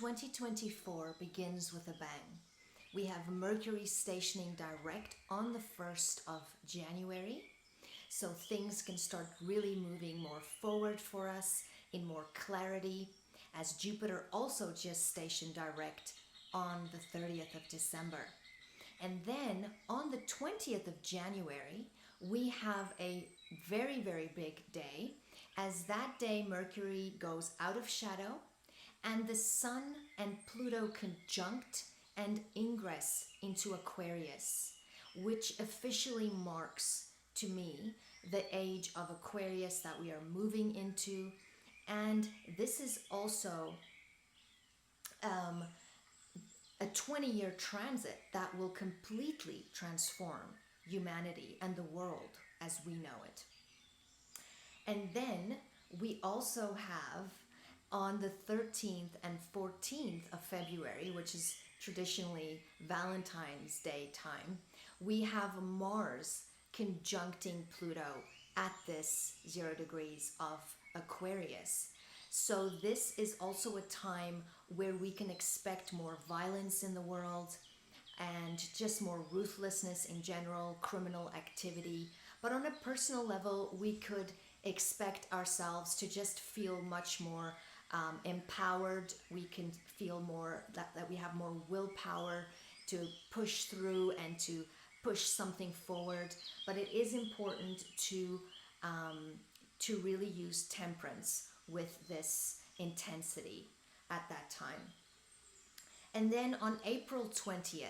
2024 begins with a bang. We have Mercury stationing direct on the 1st of January, so things can start really moving more forward for us in more clarity, as Jupiter also just stationed direct on the 30th of December. And then on the 20th of January, we have a very, very big day, as that day Mercury goes out of shadow and the Sun and Pluto conjunct and ingress into Aquarius, which officially marks, to me, the age of Aquarius that we are moving into. And this is also a 20-year transit that will completely transform humanity and the world as we know it. And then we also have on the 13th and 14th of February, which is traditionally Valentine's Day time, we have Mars conjuncting Pluto at this 0 degrees of Aquarius. So this is also a time where we can expect more violence in the world and just more ruthlessness in general, criminal activity. But on a personal level, we could expect ourselves to just feel much more empowered. We can feel more that we have more willpower to push through and to push something forward. But it is important to really use temperance with this intensity at that time. And then on April 20th,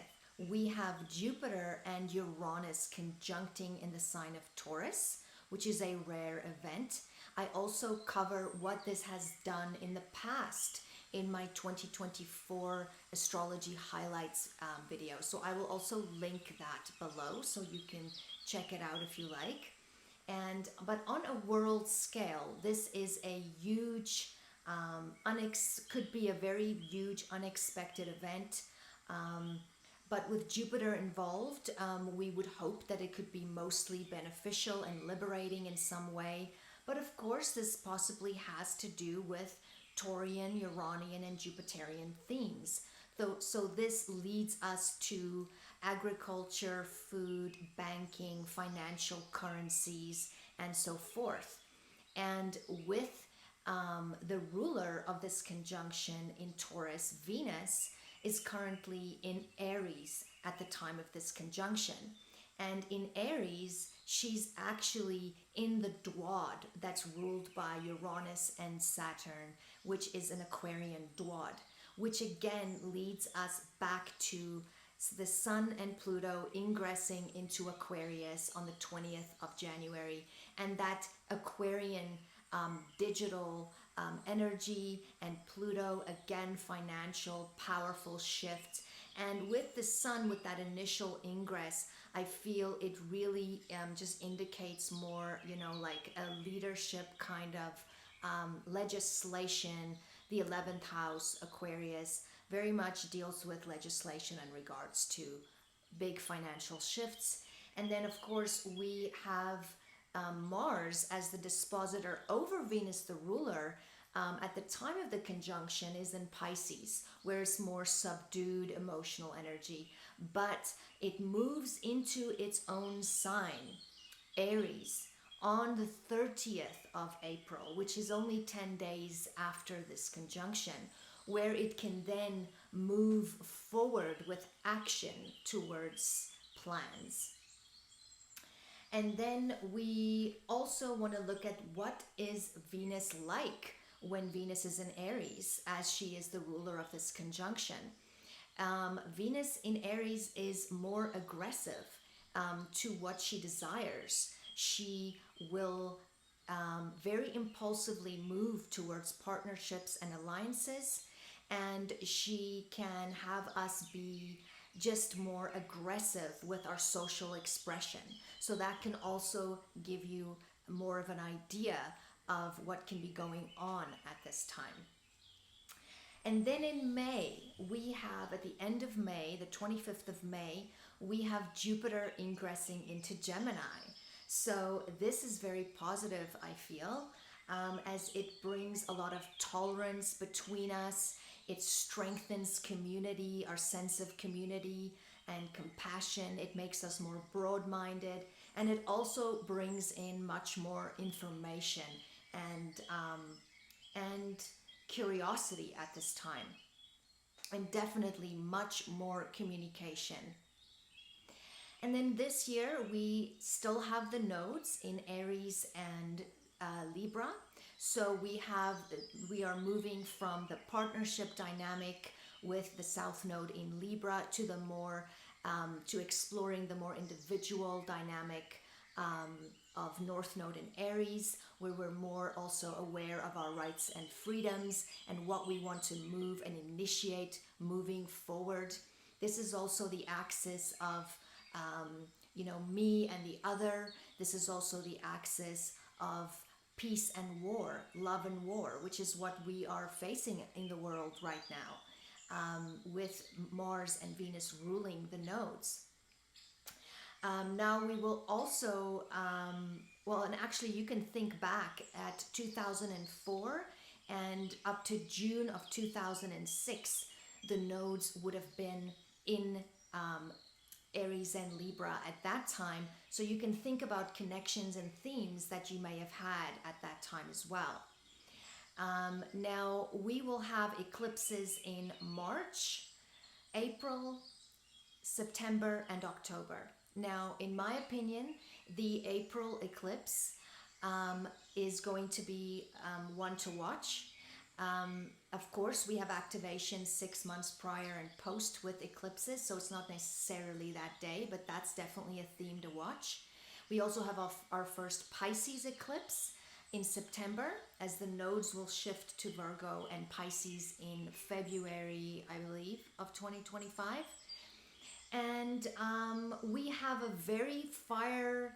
we have Jupiter and Uranus conjuncting in the sign of Taurus, which is a rare event. I also cover what this has done in the past in my 2024 astrology highlights video. So I will also link that below so you can check it out if you like. But on a world scale, this is a huge, could be a very huge unexpected event. But with Jupiter involved, we would hope that it could be mostly beneficial and liberating in some way. But of course, this possibly has to do with Taurian, Uranian, and Jupiterian themes. So this leads us to agriculture, food, banking, financial currencies, and so forth. And with the ruler of this conjunction in Taurus, Venus, is currently in Aries at the time of this conjunction. And in Aries, she's actually in the Dwad that's ruled by Uranus and Saturn, which is an Aquarian Dwad, which again leads us back to the Sun and Pluto ingressing into Aquarius on the 20th of January. And that Aquarian digital energy, and Pluto, again, financial, powerful shifts. And with the Sun, with that initial ingress, I feel it really just indicates more, like a leadership kind of legislation. The 11th house, Aquarius, very much deals with legislation in regards to big financial shifts. And then, of course, we have Mars as the dispositor over Venus, the ruler, at the time of the conjunction is in Pisces, where it's more subdued emotional energy. But it moves into its own sign, Aries, on the 30th of April, which is only 10 days after this conjunction, where it can then move forward with action towards plans. And then we also want to look at what is Venus like when Venus is in Aries, as she is the ruler of this conjunction. Venus in Aries is more aggressive to what she desires. She will very impulsively move towards partnerships and alliances, and she can have us be just more aggressive with our social expression. So that can also give you more of an idea of what can be going on at this time. And then in May, we have, at the end of May, the 25th of May, we have Jupiter ingressing into Gemini. So this is very positive, I feel, as it brings a lot of tolerance between us. It strengthens community, our sense of community and compassion. It makes us more broad-minded, and it also brings in much more information and curiosity at this time, and definitely much more communication. And then this year we still have the nodes in Aries and Libra. So we are moving from the partnership dynamic with the South Node in Libra to the more to exploring the more individual dynamic of North Node in Aries, where we're more also aware of our rights and freedoms and what we want to move and initiate moving forward. This is also the axis of me and the other. This is also the axis of peace and war, love and war, which is what we are facing in the world right now, with Mars and Venus ruling the nodes. Now we will also, and actually you can think back at 2004 and up to June of 2006, the nodes would have been in Aries and Libra at that time. So you can think about connections and themes that you may have had at that time as well. Now we will have eclipses in March, April, September, and October. Now, in my opinion, the April eclipse is going to be one to watch. Of course, we have activation 6 months prior and post with eclipses, so it's not necessarily that day, but that's definitely a theme to watch. We also have our first Pisces eclipse in September, as the nodes will shift to Virgo and Pisces in February, I believe, of 2025. And we have a very fire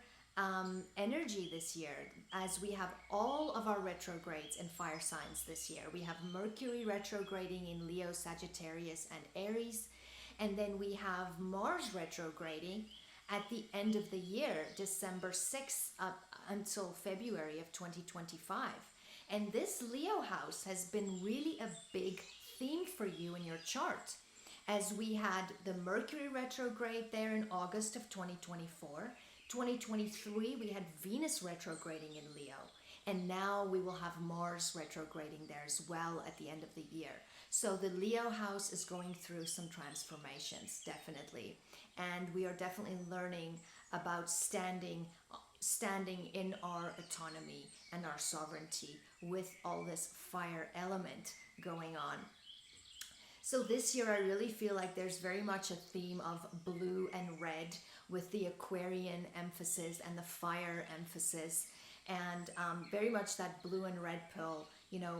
energy this year, as we have all of our retrogrades in fire signs this year. We have Mercury retrograding in Leo, Sagittarius, and Aries. And then we have Mars retrograding at the end of the year, December 6th up until February of 2025. And this Leo house has been really a big theme for you in your chart, as we had the Mercury retrograde there in August of 2024. 2023, we had Venus retrograding in Leo. And now we will have Mars retrograding there as well at the end of the year. So the Leo house is going through some transformations, definitely. And we are definitely learning about standing in our autonomy and our sovereignty with all this fire element going on. So this year I really feel like there's very much a theme of blue and red, with the Aquarian emphasis and the fire emphasis, and very much that blue and red pill,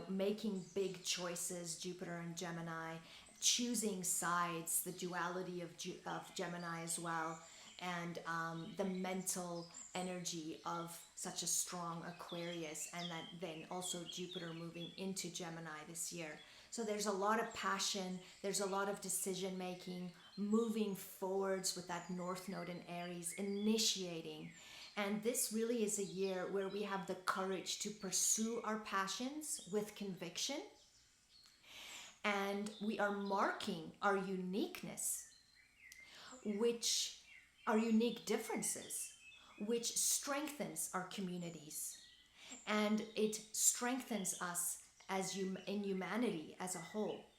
making big choices, Jupiter and Gemini, choosing sides, the duality of Gemini as well, and the mental energy of such a strong Aquarius, and then also Jupiter moving into Gemini this year. So there's a lot of passion, there's a lot of decision making, moving forwards with that North Node in Aries, initiating. And this really is a year where we have the courage to pursue our passions with conviction. And we are marking our uniqueness, our unique differences, which strengthens our communities. And it strengthens us in humanity as a whole.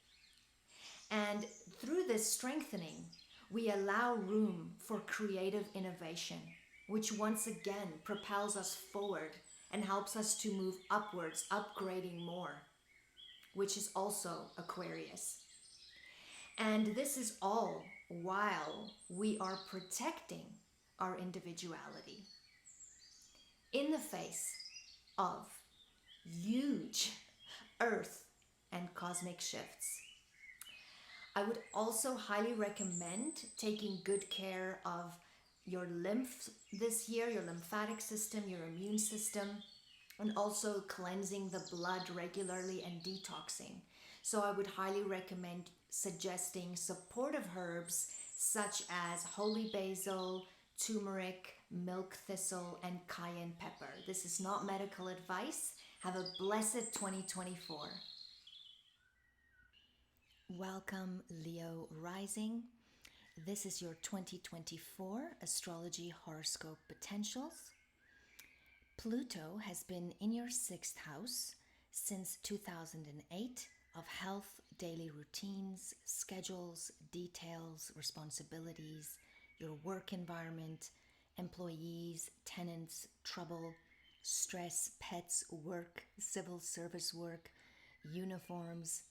And through this strengthening, we allow room for creative innovation, which once again propels us forward and helps us to move upwards, upgrading more, which is also Aquarius. And this is all while we are protecting our individuality in the face of huge earth and cosmic shifts. I would also highly recommend taking good care of your lymph this year, your lymphatic system, your immune system, and also cleansing the blood regularly and detoxing. So I would highly recommend suggesting supportive herbs such as holy basil, turmeric, milk thistle, and cayenne pepper. This is not medical advice. Have a blessed 2024. Welcome, Leo Rising. This is your 2024 Astrology Horoscope Potentials. Pluto has been in your 6th house since 2008 of health, daily routines, schedules, details, responsibilities, your work environment, employees, tenants, trouble, stress, pets, work, civil service work, uniforms,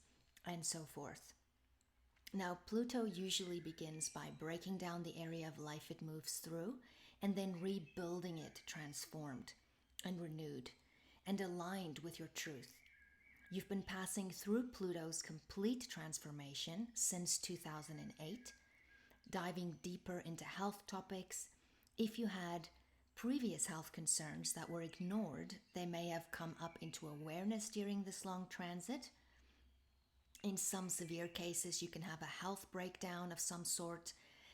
and so forth. Now, Pluto usually begins by breaking down the area of life it moves through and then rebuilding it transformed and renewed and aligned with your truth. You've been passing through Pluto's complete transformation since 2008, diving deeper into health topics. If you had previous health concerns that were ignored, they may have come up into awareness during this long transit. In some severe cases, you can have a health breakdown of some sort,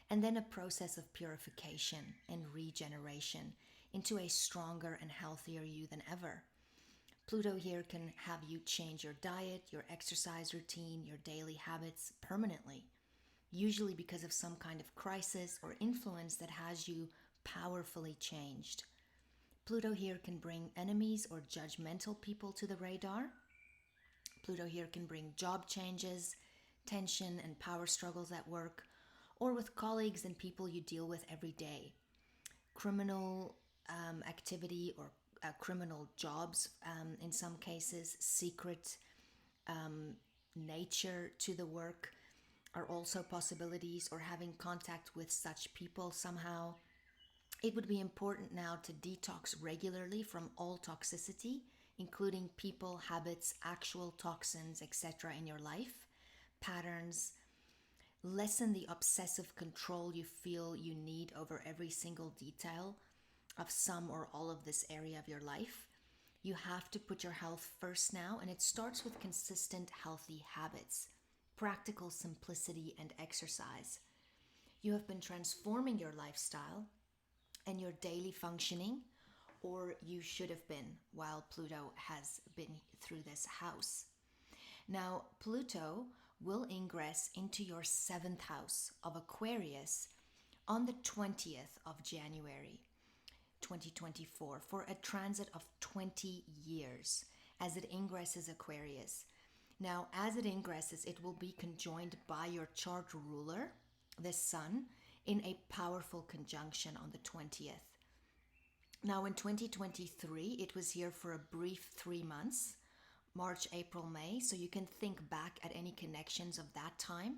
and then a process of purification and regeneration into a stronger and healthier you than ever. Pluto here can have you change your diet, your exercise routine, your daily habits permanently, usually because of some kind of crisis or influence that has you powerfully changed. Pluto here can bring enemies or judgmental people to the radar. Pluto here can bring job changes, tension, and power struggles at work, or with colleagues and people you deal with every day. Criminal activity or criminal jobs, in some cases, secret nature to the work are also possibilities, or having contact with such people somehow. It would be important now to detox regularly from all toxicity, including people, habits, actual toxins, etc. in your life, patterns. Lessen the obsessive control you feel you need over every single detail of some or all of this area of your life. You have to put your health first now, and it starts with consistent, healthy habits, practical simplicity, and exercise. You have been transforming your lifestyle and your daily functioning, or you should have been while Pluto has been through this house. Now, Pluto will ingress into your 7th house of Aquarius on the 20th of January 2024 for a transit of 20 years as it ingresses Aquarius. Now, as it ingresses, it will be conjoined by your chart ruler, the Sun, in a powerful conjunction on the 20th. Now, in 2023, it was here for a brief 3 months, March, April, May, so you can think back at any connections of that time.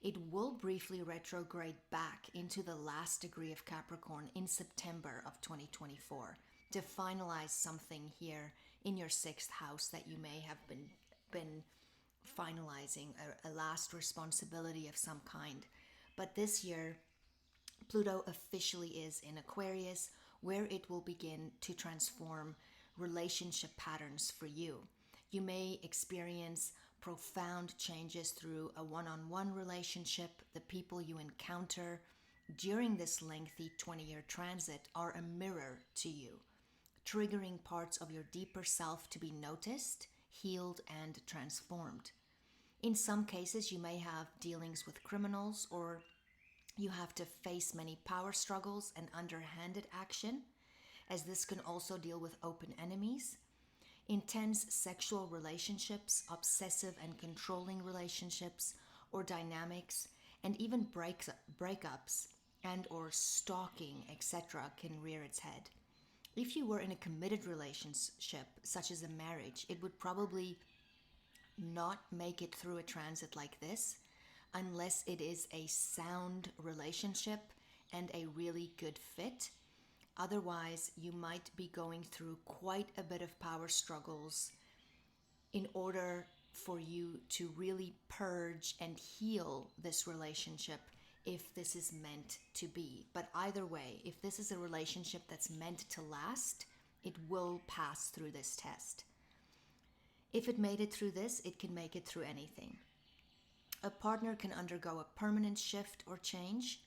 It will briefly retrograde back into the last degree of Capricorn in September of 2024 to finalize something here in your 6th house that you may have been finalizing, a last responsibility of some kind. But this year, Pluto officially is in Aquarius, where it will begin to transform relationship patterns for you. You may experience profound changes through a one-on-one relationship. The people you encounter during this lengthy 20-year transit are a mirror to you, triggering parts of your deeper self to be noticed, healed, and transformed. In some cases, you may have dealings with criminals, or you have to face many power struggles and underhanded action, as this can also deal with open enemies, intense sexual relationships, obsessive and controlling relationships or dynamics, and even breakups and or stalking, etc. can rear its head. If you were in a committed relationship, such as a marriage, it would probably not make it through a transit like this unless it is a sound relationship and a really good fit. Otherwise, you might be going through quite a bit of power struggles in order for you to really purge and heal this relationship, if this is meant to be. But either way, if this is a relationship that's meant to last, it will pass through this test. If it made it through this, it can make it through anything. A partner can undergo a permanent shift or change,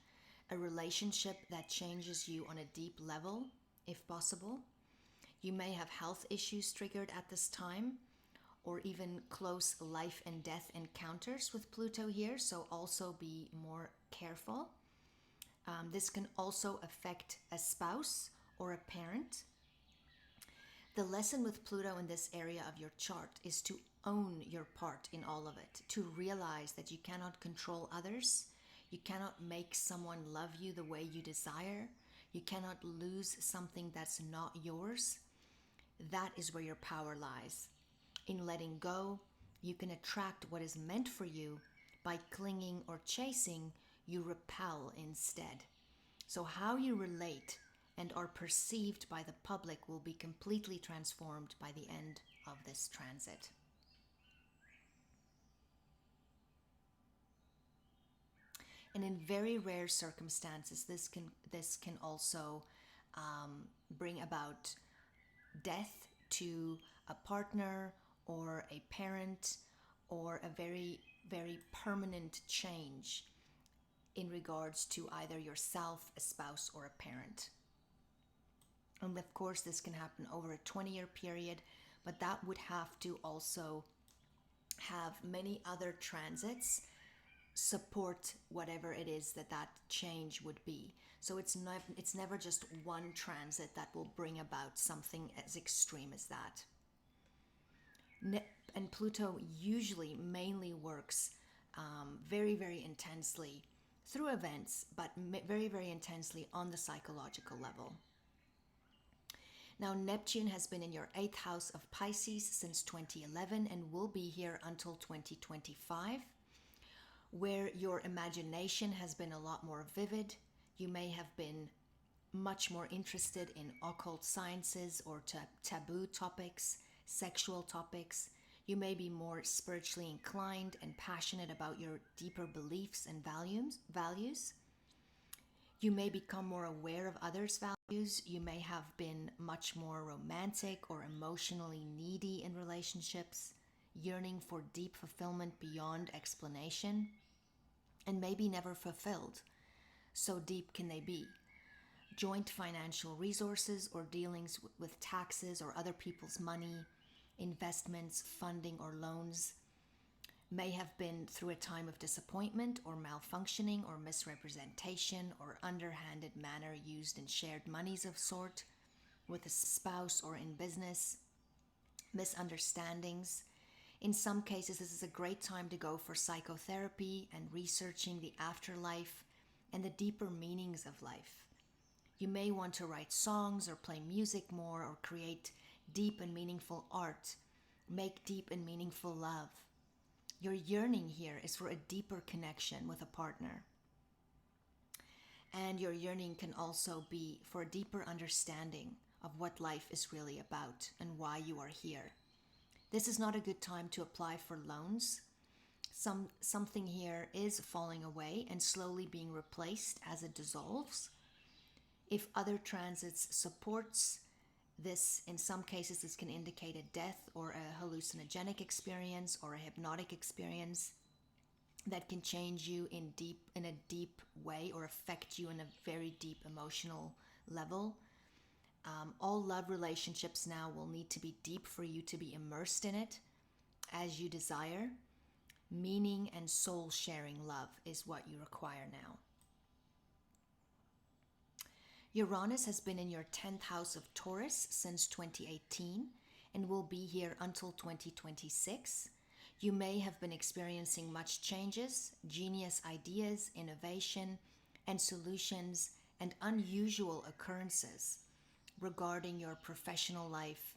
a relationship that changes you on a deep level, if possible. You may have health issues triggered at this time, or even close life and death encounters with Pluto here, so also be more careful. This can also affect a spouse or a parent. The lesson with Pluto in this area of your chart is to own your part in all of it, to realize that you cannot control others, you cannot make someone love you the way you desire, you cannot lose something that's not yours. That is where your power lies. In letting go, you can attract what is meant for you. By clinging or chasing, you repel instead. So how you relate and are perceived by the public will be completely transformed by the end of this transit. And in very rare circumstances, this can also bring about death to a partner or a parent, or a very, very permanent change in regards to either yourself, a spouse, or a parent. And of course, this can happen over a 20-year period, but that would have to also have many other transits support whatever it is that change would be. So it's never just one transit that will bring about something as extreme as that. And Pluto usually mainly works very, very intensely through events, but very, very intensely on the psychological level. Now, Neptune has been in your 8th house of Pisces since 2011 and will be here until 2025, where your imagination has been a lot more vivid. You may have been much more interested in occult sciences or taboo topics, sexual topics. You may be more spiritually inclined and passionate about your deeper beliefs and values. You may become more aware of others' values. You may have been much more romantic or emotionally needy in relationships, yearning for deep fulfillment beyond explanation, and maybe never fulfilled. So deep can they be. Joint financial resources or dealings with taxes or other people's money, investments, funding, or loans may have been through a time of disappointment or malfunctioning or misrepresentation or underhanded manner used in shared monies of sort with a spouse or in business, misunderstandings. In some cases, this is a great time to go for psychotherapy and researching the afterlife and the deeper meanings of life. You may want to write songs or play music more or create deep and meaningful art, make deep and meaningful love. Your yearning here is for a deeper connection with a partner. And your yearning can also be for a deeper understanding of what life is really about and why you are here. This is not a good time to apply for loans. Something here is falling away and slowly being replaced as it dissolves. If other transits supports this, in some cases, this can indicate a death or a hallucinogenic experience or a hypnotic experience that can change you in a deep way or affect you in a very deep emotional level. All love relationships now will need to be deep for you to be immersed in it as you desire. Meaning and soul-sharing love is what you require now. Uranus has been in your 10th house of Taurus since 2018 and will be here until 2026. You may have been experiencing much changes, genius ideas, innovation, and solutions, and unusual occurrences regarding your professional life,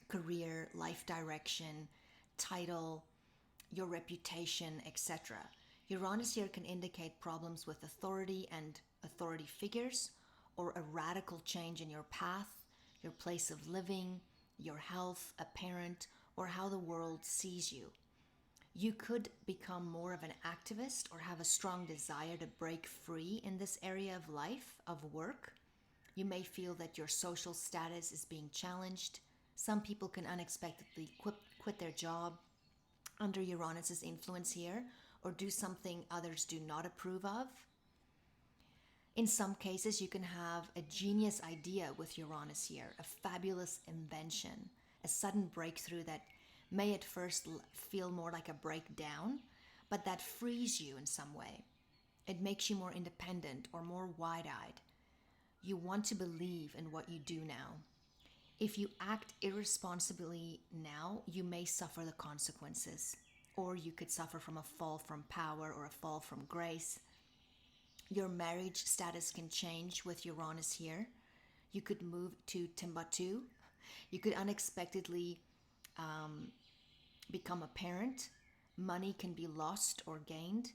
career, life direction, title, your reputation, etc. Uranus here can indicate problems with authority and authority figures, or a radical change in your path, your place of living, your health, a parent, or how the world sees you. You could become more of an activist or have a strong desire to break free in this area of life, of work. You may feel that your social status is being challenged. Some people can unexpectedly quit their job under Uranus's influence here, or do something others do not approve of. In some cases, you can have a genius idea with Uranus here, a fabulous invention, a sudden breakthrough that may at first feel more like a breakdown, but that frees you in some way. It makes you more independent or more wide-eyed. You want to believe in what you do now. If you act irresponsibly now, you may suffer the consequences, or you could suffer from a fall from power or a fall from grace. Your marriage status can change with Uranus here. You could move to Timbuktu. You could unexpectedly become a parent. Money can be lost or gained.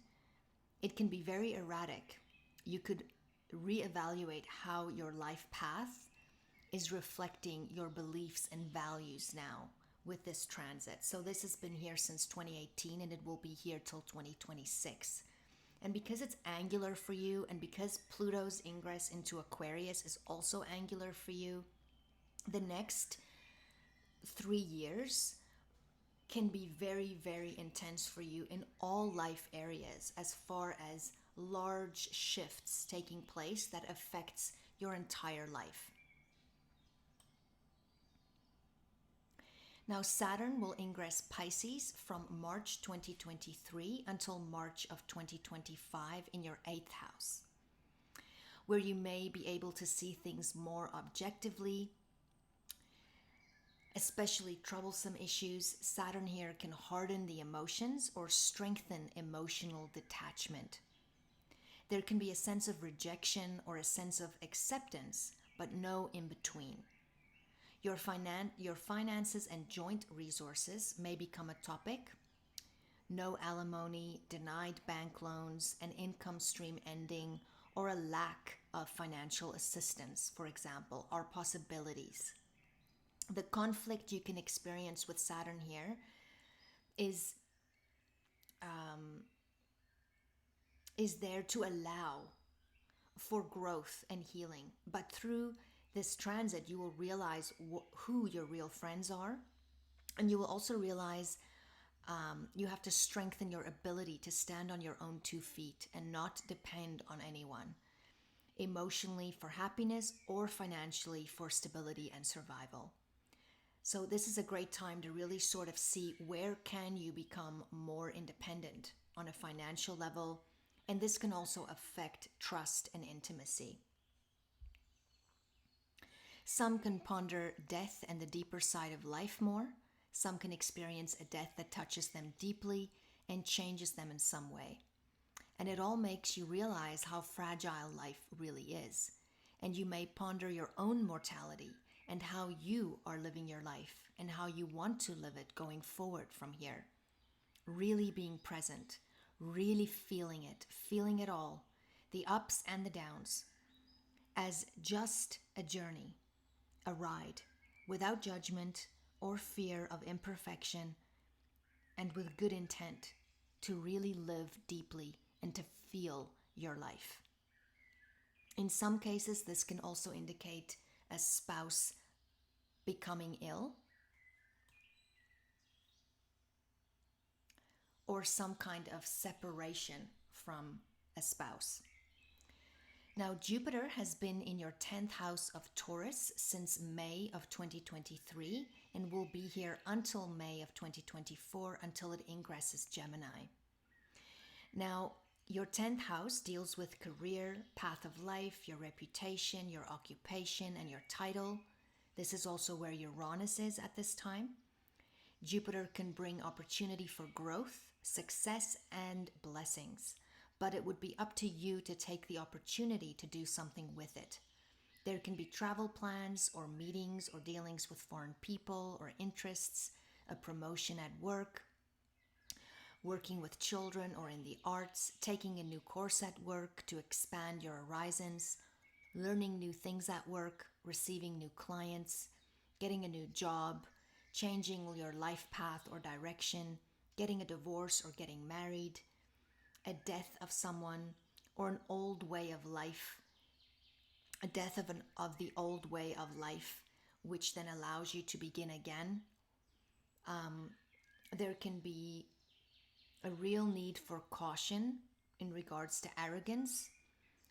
It can be very erratic. You could reevaluate how your life path is reflecting your beliefs and values now with this transit. So this has been here since 2018 and it will be here till 2026. And because it's angular for you, and because Pluto's ingress into Aquarius is also angular for you, the next 3 years can be very, very intense for you in all life areas, as far as large shifts taking place that affects your entire life. Now, Saturn will ingress Pisces from March 2023 until March of 2025 in your 8th house, where you may be able to see things more objectively, especially troublesome issues. Saturn here can harden the emotions or strengthen emotional detachment. There can be a sense of rejection or a sense of acceptance, but no in between. Your finances and joint resources may become a topic. No alimony, denied bank loans, an income stream ending, or a lack of financial assistance, for example, are possibilities. The conflict you can experience with Saturn here is there to allow for growth and healing. But through this transit, you will realize who your real friends are. And you will also realize you have to strengthen your ability to stand on your own 2 feet and not depend on anyone, emotionally for happiness or financially for stability and survival. So this is a great time to really sort of see where can you become more independent on a financial level. And this can also affect trust and intimacy. Some can ponder death and the deeper side of life more. Some can experience a death that touches them deeply and changes them in some way. And it all makes you realize how fragile life really is. And you may ponder your own mortality and how you are living your life and how you want to live it going forward from here. Really being present, really feeling it all, the ups and the downs, as just a journey, a ride, without judgment or fear of imperfection, and with good intent to really live deeply and to feel your life. In some cases, this can also indicate a spouse becoming ill, or some kind of separation from a spouse. Now, Jupiter has been in your 10th house of Taurus since May of 2023 and will be here until May of 2024 until it ingresses Gemini. Now, your 10th house deals with career, path of life, your reputation, your occupation, and your title. This is also where Uranus is at this time. Jupiter can bring opportunity for growth, success, and blessings, but it would be up to you to take the opportunity to do something with it. There can be travel plans or meetings or dealings with foreign people or interests, a promotion at work, working with children or in the arts, taking a new course at work to expand your horizons, learning new things at work, receiving new clients, getting a new job, changing your life path or direction, getting a divorce or getting married, a death of someone, or an old way of life, a death of the old way of life, which then allows you to begin again. There can be a real need for caution in regards to arrogance,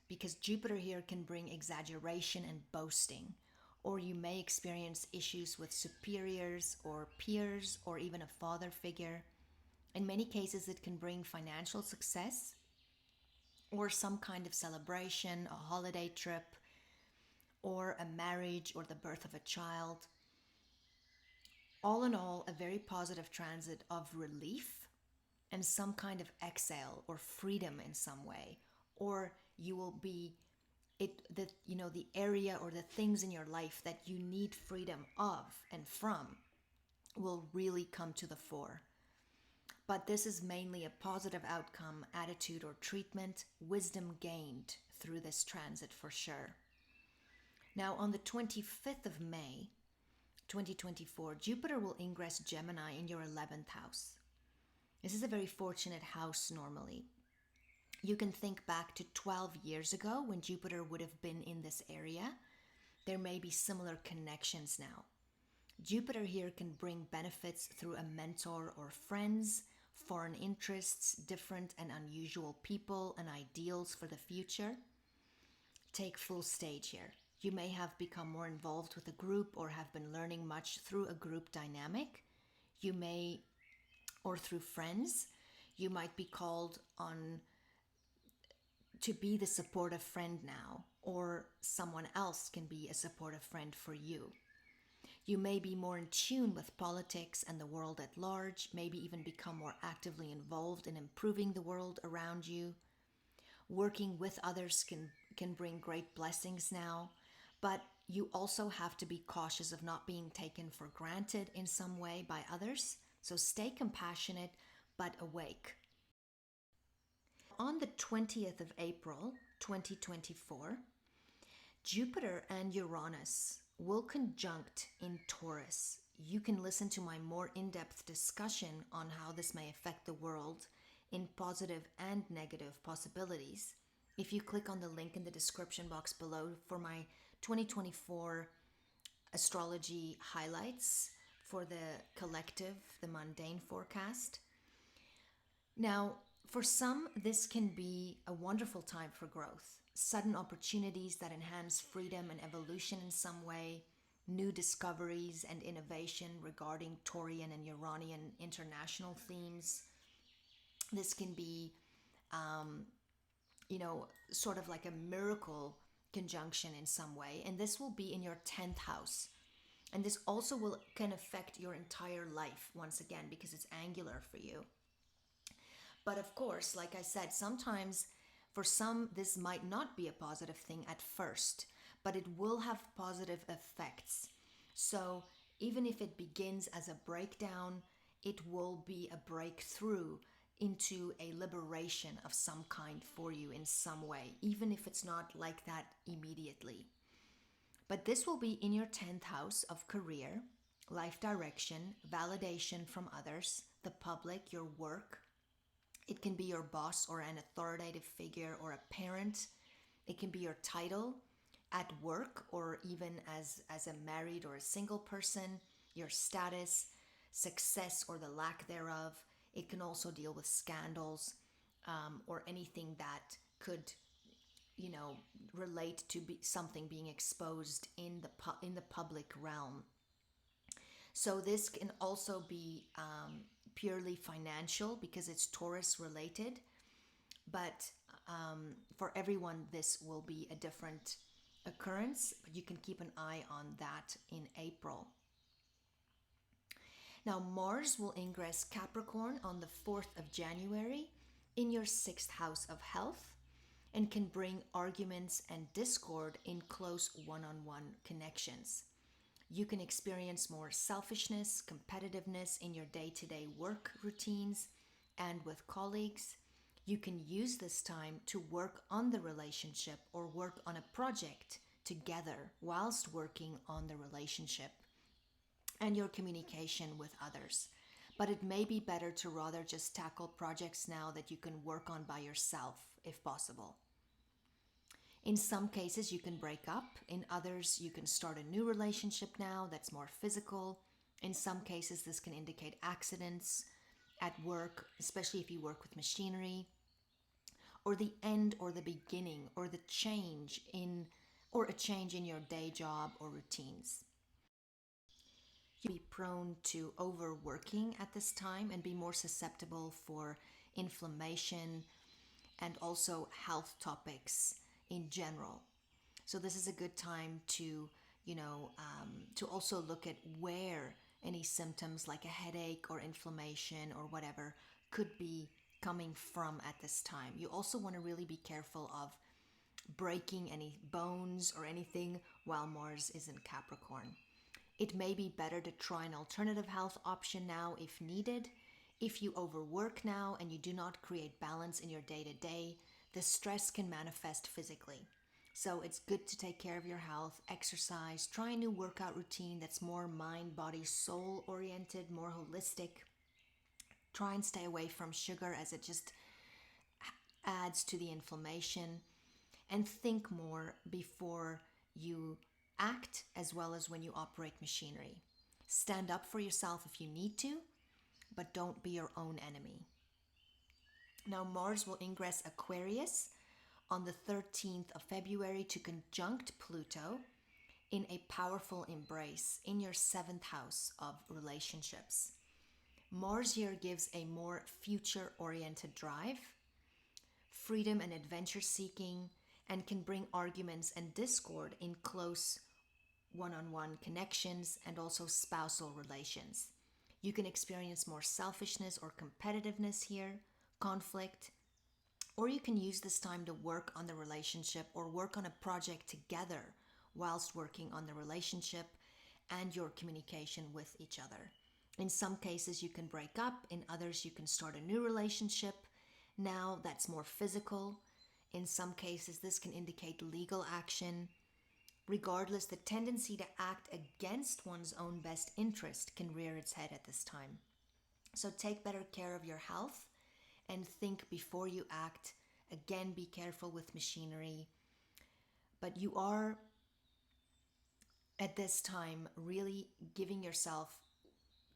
because Jupiter here can bring exaggeration and boasting, or you may experience issues with superiors or peers or even a father figure. In many cases, it can bring financial success or some kind of celebration, a holiday trip, or a marriage or the birth of a child. All in all, a very positive transit of relief and some kind of exhale or freedom in some way, or you will be the area or the things in your life that you need freedom of and from will really come to the fore. But this is mainly a positive outcome, attitude, or treatment, wisdom gained through this transit for sure. Now, on the 25th of May, 2024, Jupiter will ingress Gemini in your 11th house. This is a very fortunate house normally. You can think back to 12 years ago when Jupiter would have been in this area. There may be similar connections now. Jupiter here can bring benefits through a mentor or friends, foreign interests, different and unusual people and ideals for the future. Take full stage here. You may have become more involved with a group or have been learning much through a group dynamic. You may, or through friends, you might be called on to be the supportive friend now, or someone else can be a supportive friend for you. You may be more in tune with politics and the world at large, maybe even become more actively involved in improving the world around you. Working with others can bring great blessings now, but you also have to be cautious of not being taken for granted in some way by others. So stay compassionate but awake. On the 20th of April, 2024, Jupiter and Uranus will conjunct in Taurus. You can listen to my more in-depth discussion on how this may affect the world in positive and negative possibilities if you click on the link in the description box below for my 2024 astrology highlights for the collective, the mundane forecast. Now, for some, this can be a wonderful time for growth, sudden opportunities that enhance freedom and evolution in some way, new discoveries and innovation regarding Taurian and Uranian international themes. This can be, sort of like a miracle conjunction in some way, and this will be in your 10th house. And this also can affect your entire life once again because it's angular for you. But of course, like I said, sometimes for some this might not be a positive thing at first, but it will have positive effects. So even if it begins as a breakdown, it will be a breakthrough into a liberation of some kind for you in some way, even if it's not like that immediately. But this will be in your 10th house of career, life direction, validation from others, the public, your work. It can be your boss or an authoritative figure or a parent. It can be your title at work or even as a married or a single person, your status, success or the lack thereof. It can also deal with scandals or anything that could, relate to something being exposed in the public realm. So this can also be purely financial because it's Taurus related, but for everyone this will be a different occurrence, but you can keep an eye on that in April. Now Mars will ingress Capricorn on the 4th of January in your 6th house of health and can bring arguments and discord in close one-on-one connections. You can experience more selfishness, competitiveness in your day-to-day work routines and with colleagues. You can use this time to work on the relationship or work on a project together whilst working on the relationship and your communication with others. But it may be better to rather just tackle projects now that you can work on by yourself, if possible. In some cases, you can break up. In others, you can start a new relationship now that's more physical. In some cases, this can indicate accidents at work, especially if you work with machinery, or the end or the beginning or the change in or a change in your day job or routines. You'll be prone to overworking at this time and be more susceptible for inflammation and also health topics in general. So this is a good time to, to also look at where any symptoms like a headache or inflammation or whatever could be coming from at this time. You also want to really be careful of breaking any bones or anything while Mars is in Capricorn. It may be better to try an alternative health option now if needed. If you overwork now and you do not create balance in your day-to-day, the stress can manifest physically. So it's good to take care of your health, exercise, try a new workout routine that's more mind, body, soul oriented, more holistic. Try and stay away from sugar as it just adds to the inflammation. And think more before you act as well as when you operate machinery. Stand up for yourself if you need to, but don't be your own enemy. Now, Mars will ingress Aquarius on the 13th of February to conjunct Pluto in a powerful embrace in your 7th house of relationships. Mars here gives a more future-oriented drive, freedom and adventure seeking, and can bring arguments and discord in close one-on-one connections and also spousal relations. You can experience more selfishness or competitiveness here, conflict, or you can use this time to work on the relationship or work on a project together whilst working on the relationship and your communication with each other. In some cases, you can break up. In others, you can start a new relationship. Now that's more physical. In some cases, this can indicate legal action. Regardless, the tendency to act against one's own best interest can rear its head at this time. So take better care of your health and think before you act. Again, be careful with machinery. But you are, at this time, really giving yourself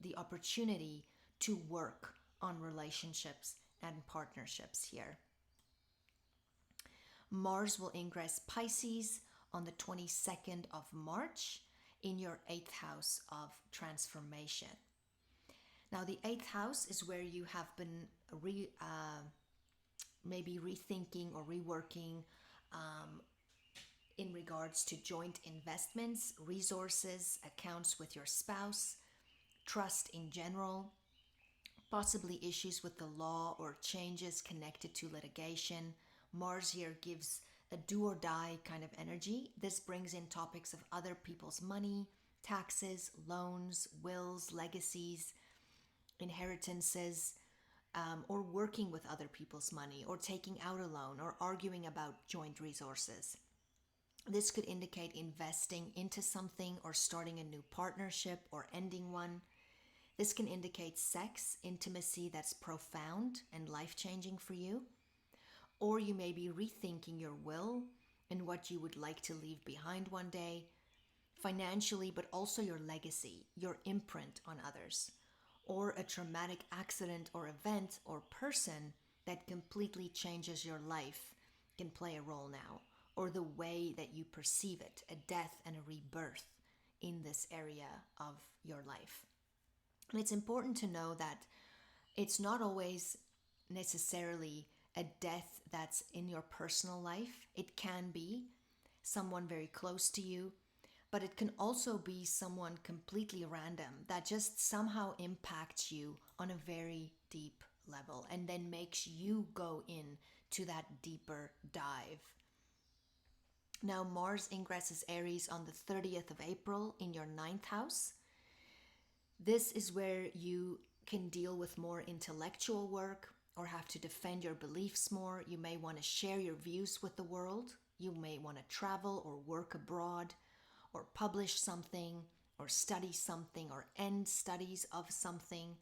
the opportunity to work on relationships and partnerships here. Mars will ingress Pisces on the 22nd of March in your 8th house of transformation. Now, the 8th house is where you have been maybe rethinking or reworking in regards to joint investments, resources, accounts with your spouse, trust in general, possibly issues with the law or changes connected to litigation. Mars here gives a do or die kind of energy. This brings in topics of other people's money, taxes, loans, wills, legacies, inheritances, or working with other people's money, or taking out a loan, or arguing about joint resources. This could indicate investing into something or starting a new partnership or ending one. This can indicate sex, intimacy that's profound and life-changing for you. Or you may be rethinking your will and what you would like to leave behind one day, financially, but also your legacy, your imprint on others, or a traumatic accident or event or person that completely changes your life can play a role now, or the way that you perceive it, a death and a rebirth in this area of your life. And it's important to know that it's not always necessarily a death that's in your personal life. It can be someone very close to you, but it can also be someone completely random that just somehow impacts you on a very deep level and then makes you go in to that deeper dive. Now, Mars ingresses Aries on the 30th of April in your 9th house. This is where you can deal with more intellectual work or have to defend your beliefs more. You may want to share your views with the world. You may want to travel or work abroad or publish something or study something or end studies of something.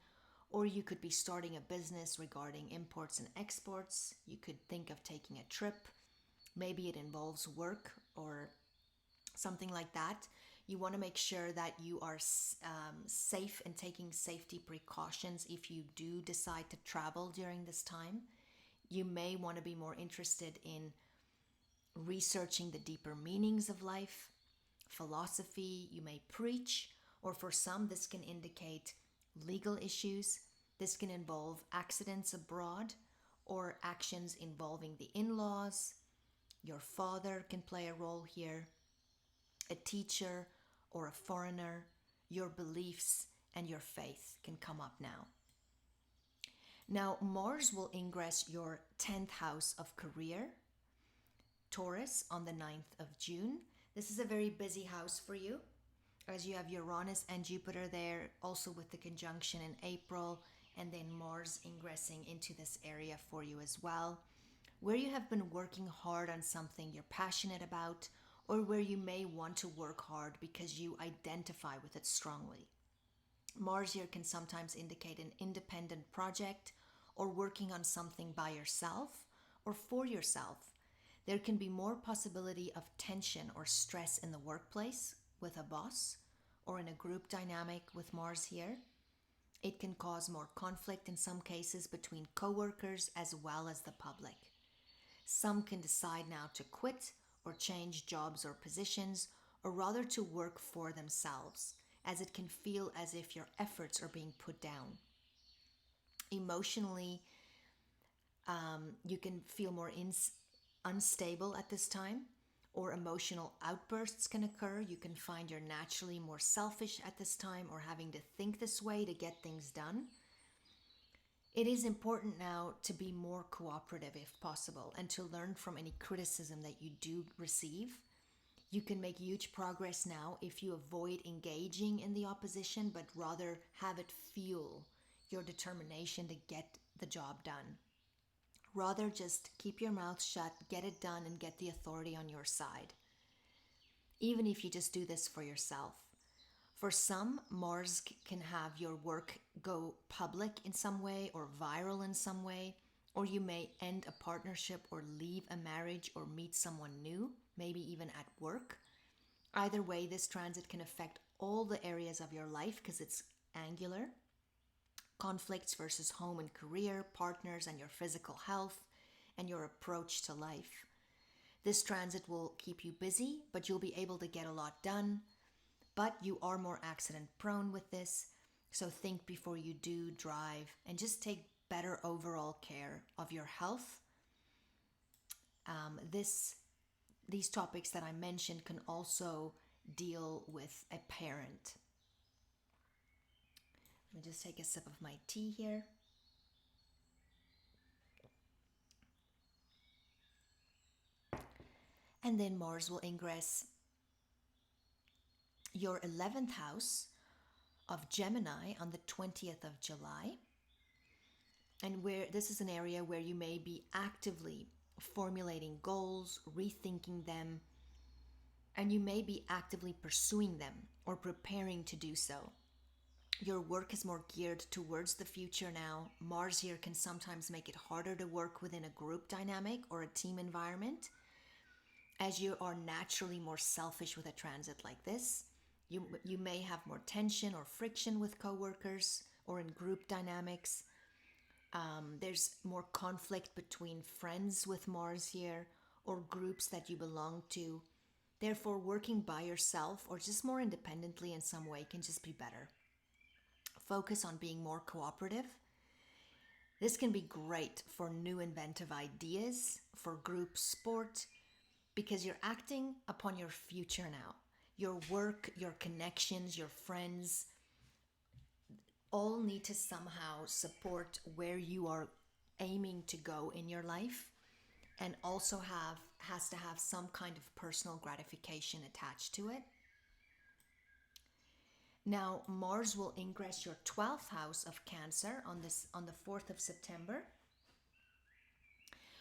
Or you could be starting a business regarding imports and exports. You could think of taking a trip. Maybe it involves work or something like that. You want to make sure that you are safe and taking safety precautions if you do decide to travel during this time. You may want to be more interested in researching the deeper meanings of life, philosophy. You may preach, or for some, this can indicate legal issues. This can involve accidents abroad or actions involving the in-laws. Your father can play a role here, a teacher or a foreigner. Your beliefs and your faith can come up now. Now, Mars will ingress your 10th house of career, Taurus, on the 9th of June. This is a very busy house for you, as you have Uranus and Jupiter there, also with the conjunction in April, and then Mars ingressing into this area for you as well, where you have been working hard on something you're passionate about, or where you may want to work hard because you identify with it strongly. Mars here can sometimes indicate an independent project or working on something by yourself or for yourself. There can be more possibility of tension or stress in the workplace with a boss or in a group dynamic with Mars here. It can cause more conflict in some cases between coworkers as well as the public. Some can decide now to quit or change jobs or positions, or rather to work for themselves, as it can feel as if your efforts are being put down. Emotionally, you can feel more unstable at this time, or emotional outbursts can occur. You can find you're naturally more selfish at this time, or having to think this way to get things done. It is important now to be more cooperative if possible, and to learn from any criticism that you do receive. You can make huge progress now if you avoid engaging in the opposition, but rather have it fuel your determination to get the job done. Rather just keep your mouth shut, get it done, and get the authority on your side. Even if you just do this for yourself. For some, Mars can have your work go public in some way or viral in some way, or you may end a partnership or leave a marriage or meet someone new, maybe even at work. Either way, this transit can affect all the areas of your life because it's angular. Conflicts versus home and career, partners and your physical health, and your approach to life. This transit will keep you busy, but you'll be able to get a lot done. But you are more accident prone with this, so think before you do drive and just take better overall care of your health. These topics that I mentioned can also deal with a parent. Let me just take a sip of my tea here. And then Mars will ingress your 11th house of Gemini on the 20th of July. And where this is an area where you may be actively formulating goals, rethinking them, and you may be actively pursuing them or preparing to do so. Your work is more geared towards the future now. Mars here can sometimes make it harder to work within a group dynamic or a team environment, as you are naturally more selfish with a transit like this. You may have more tension or friction with coworkers or in group dynamics. There's more conflict between friends with Mars here or groups that you belong to. Therefore, working by yourself or just more independently in some way can just be better. Focus on being more cooperative. This can be great for new inventive ideas, for group sport, because you're acting upon your future now. Your work, your connections, your friends, all need to somehow support where you are aiming to go in your life, and also has to have some kind of personal gratification attached to it. Now, Mars will ingress your 12th house of Cancer on the 4th of September,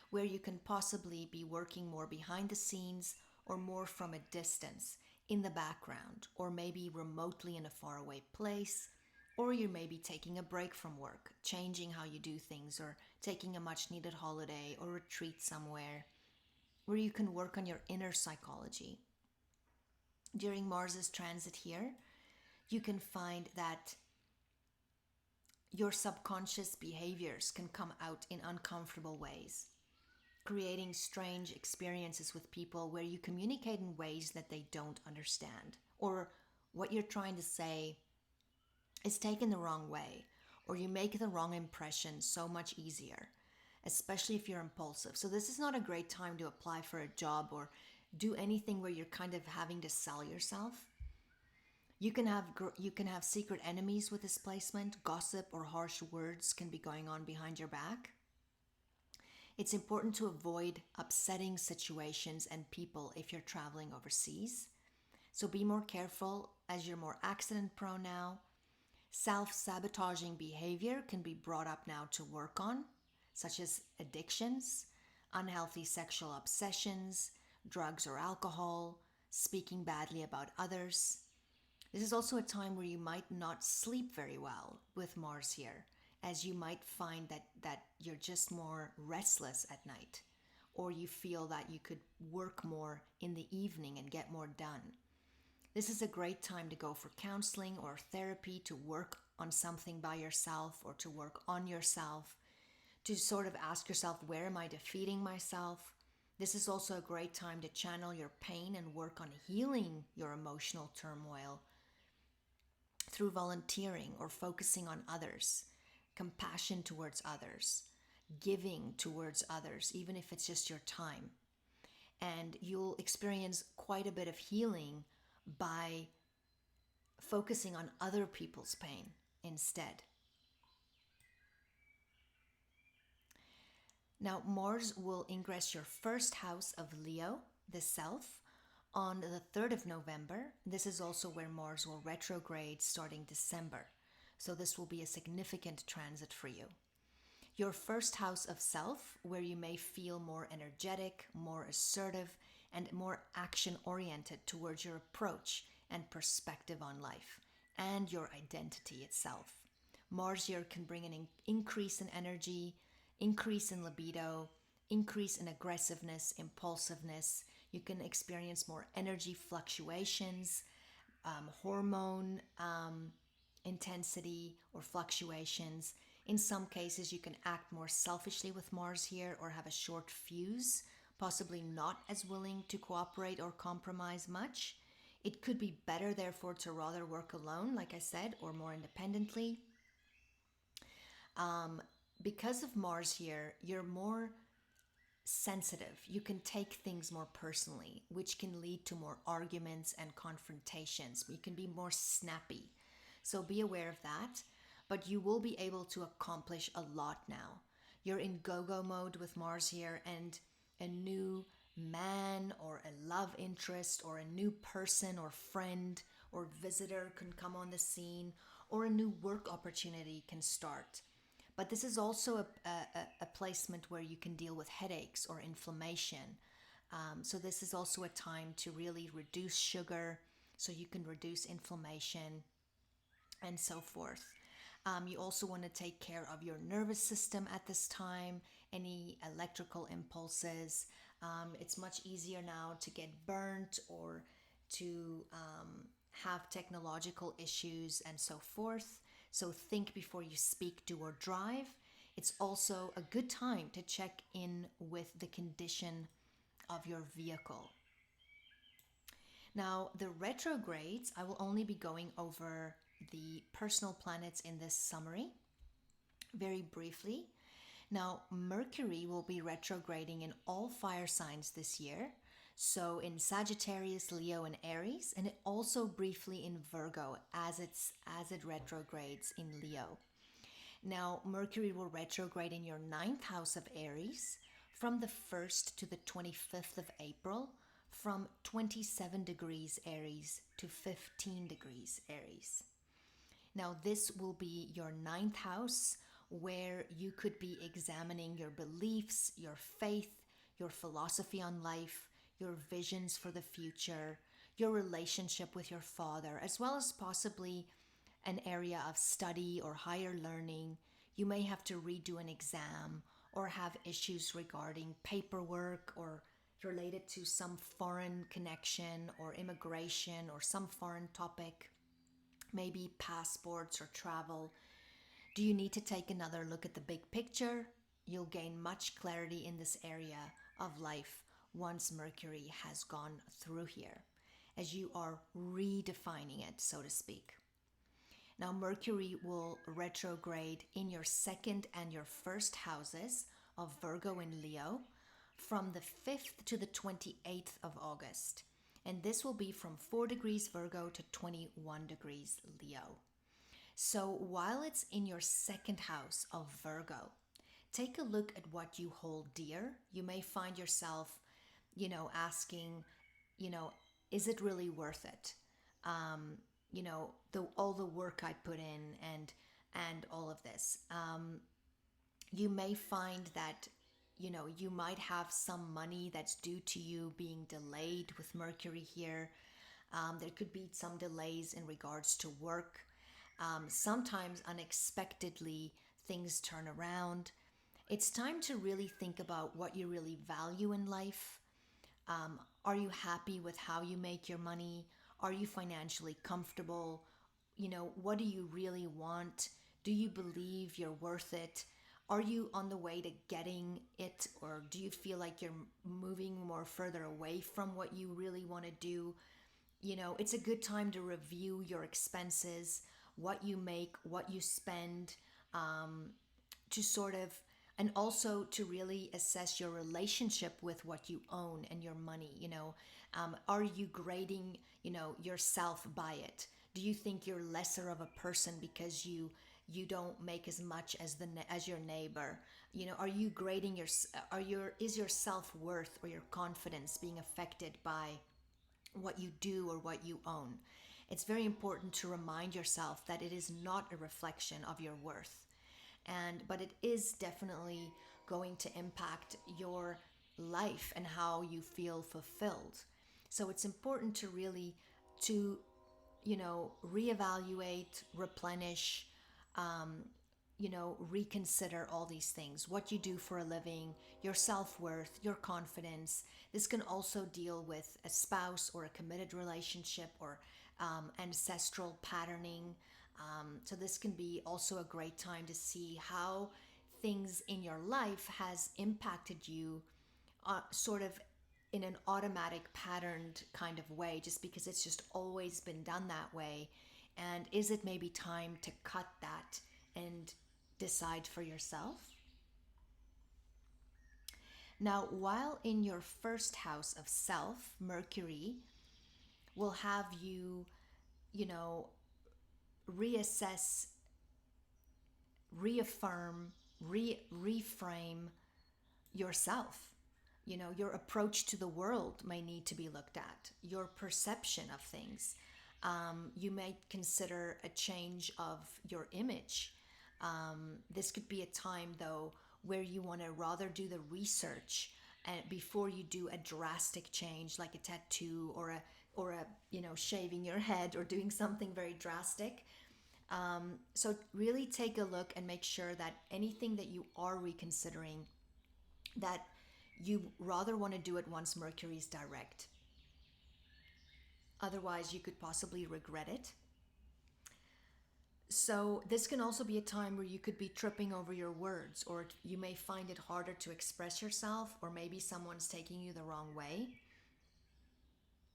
where you can possibly be working more behind the scenes or more from a distance in the background, or maybe remotely in a faraway place, or you may be taking a break from work, changing how you do things, or taking a much needed holiday or retreat somewhere where you can work on your inner psychology. During Mars's transit here, you can find that your subconscious behaviors can come out in uncomfortable ways. creating strange experiences with people where you communicate in ways that they don't understand, or what you're trying to say is taken the wrong way, or you make the wrong impression so much easier, especially if you're impulsive. So this is not a great time to apply for a job or do anything where you're kind of having to sell yourself. You can have secret enemies with this placement. Gossip or harsh words can be going on behind your back. It's important to avoid upsetting situations and people if you're traveling overseas. So be more careful as you're more accident prone now. Self-sabotaging behavior can be brought up now to work on, such as addictions, unhealthy sexual obsessions, drugs or alcohol, speaking badly about others. This is also a time where you might not sleep very well with Mars here, as you might find that you're just more restless at night, or you feel that you could work more in the evening and get more done. This is a great time to go for counseling or therapy, to work on something by yourself or to work on yourself, to sort of ask yourself, where am I defeating myself? This is also a great time to channel your pain and work on healing your emotional turmoil through volunteering or focusing on others, compassion towards others, giving towards others, even if it's just your time. And you'll experience quite a bit of healing by focusing on other people's pain instead. Now, Mars will ingress your first house of Leo, the Self, on the 3rd of November. This is also where Mars will retrograde starting December. So this will be a significant transit for you. Your first house of Self, where you may feel more energetic, more assertive, and more action-oriented towards your approach and perspective on life and your identity itself. Mars here can bring an increase in energy, increase in libido, increase in aggressiveness, impulsiveness. You can experience more energy fluctuations, hormone intensity or fluctuations. In some cases, you can act more selfishly with Mars here or have a short fuse, possibly not as willing to cooperate or compromise much. It could be better, therefore, to rather work alone, like I said, or more independently. Because of Mars here, you're more sensitive. You can take things more personally, which can lead to more arguments and confrontations. You can be more snappy. So be aware of that. But you will be able to accomplish a lot now. You're in go-go mode with Mars here, and a new man or a love interest or a new person or friend or visitor can come on the scene, or a new work opportunity can start. But this is also a placement where you can deal with headaches or inflammation. So this is also a time to really reduce sugar so you can reduce inflammation and so forth. You also want to take care of your nervous system at this time, any electrical impulses. It's much easier now to get burnt or to have technological issues and so forth. So think before you speak, do, or drive. It's also a good time to check in with the condition of your vehicle. Now, the retrogrades, I will only be going over the personal planets in this summary very briefly. Now, Mercury will be retrograding in all fire signs this year. So in Sagittarius, Leo, and Aries, and also briefly in Virgo as it retrogrades in Leo. Now, Mercury will retrograde in your 9th house of Aries from the 1st to the 25th of April, from 27 degrees Aries to 15 degrees Aries. Now, this will be your 9th house, where you could be examining your beliefs, your faith, your philosophy on life, your visions for the future, your relationship with your father, as well as possibly an area of study or higher learning. You may have to redo an exam or have issues regarding paperwork or related to some foreign connection or immigration or some foreign topic, maybe passports or travel. Do you need to take another look at the big picture? You'll gain much clarity in this area of life once Mercury has gone through here, as you are redefining it, so to speak. Now, Mercury will retrograde in your second and your first houses of Virgo and Leo from the 5th to the 28th of August. And this will be from 4 degrees Virgo to 21 degrees Leo. So while it's in your second house of Virgo, take a look at what you hold dear. You may find yourself, asking, is it really worth it? All the work I put in and all of this. You may find that you might have some money that's due to you being delayed with Mercury here. There could be some delays in regards to work. Sometimes unexpectedly things turn around. It's time to really think about what you really value in life. Are you happy with how you make your money? Are you financially comfortable? What do you really want? Do you believe you're worth it? Are you on the way to getting it, or do you feel like you're moving more further away from what you really want to do? It's a good time to review your expenses, what you make, what you spend, to sort of, and also to really assess your relationship with what you own and your money. Are you grading, yourself by it? Do you think you're lesser of a person because you don't make as much as your neighbor? Are you grading is your self-worth or your confidence being affected by what you do or what you own? It's very important to remind yourself that it is not a reflection of your worth, but it is definitely going to impact your life and how you feel fulfilled. So it's important to really reevaluate, replenish, reconsider all these things: what you do for a living, your self-worth, your confidence. This can also deal with a spouse or a committed relationship, or ancestral patterning. So this can be also a great time to see how things in your life has impacted you, sort of in an automatic patterned kind of way, just because it's just always been done that way. And is it maybe time to cut that and decide for yourself? Now, while in your first house of self, Mercury will have you, reassess, reaffirm, reframe yourself. Your approach to the world may need to be looked at, your perception of things. You may consider a change of your image. This could be a time, though, where you want to rather do the research before you do a drastic change, like a tattoo or a shaving your head or doing something very drastic. So really take a look and make sure that anything that you are reconsidering, that you rather want to do it once Mercury's direct. Otherwise, you could possibly regret it. So this can also be a time where you could be tripping over your words, or you may find it harder to express yourself, or maybe someone's taking you the wrong way.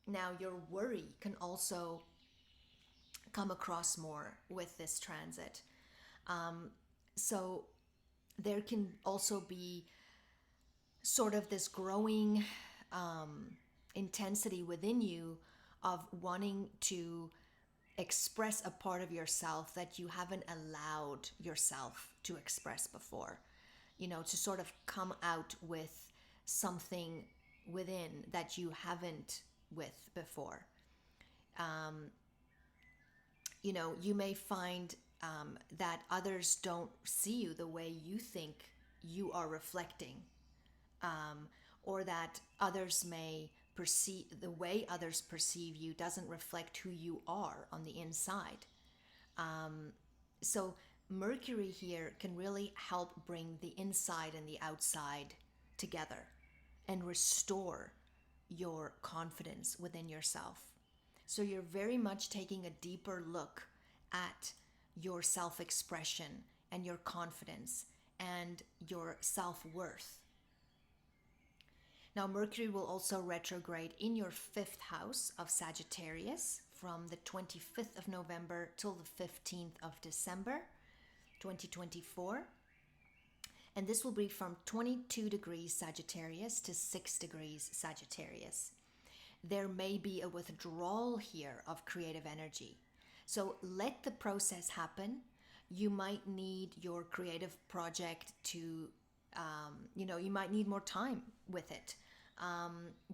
Now, your worry can also come across more with this transit. So there can also be sort of this growing intensity within you of wanting to express a part of yourself that you haven't allowed yourself to express before. To sort of come out with something within that you haven't with before. You may find that others don't see you the way you think you are reflecting, or that others may perceive the way others perceive you doesn't reflect who you are on the inside. So Mercury here can really help bring the inside and the outside together and restore your confidence within yourself. So you're very much taking a deeper look at your self-expression and your confidence, and your self-worth. Now, Mercury will also retrograde in your 5th house of Sagittarius from the 25th of November till the 15th of December 2024. And this will be from 22 degrees Sagittarius to 6 degrees Sagittarius. There may be a withdrawal here of creative energy. So let the process happen. You might need your creative project to, you might need more time with it.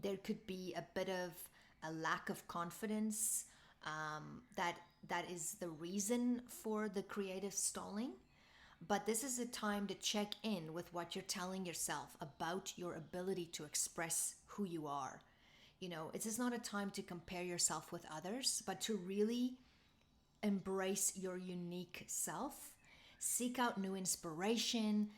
There could be a bit of a lack of confidence that is the reason for the creative stalling. But this is a time to check in with what you're telling yourself about your ability to express who you are. It is not a time to compare yourself with others, but to really embrace your unique self. Seek out new inspiration,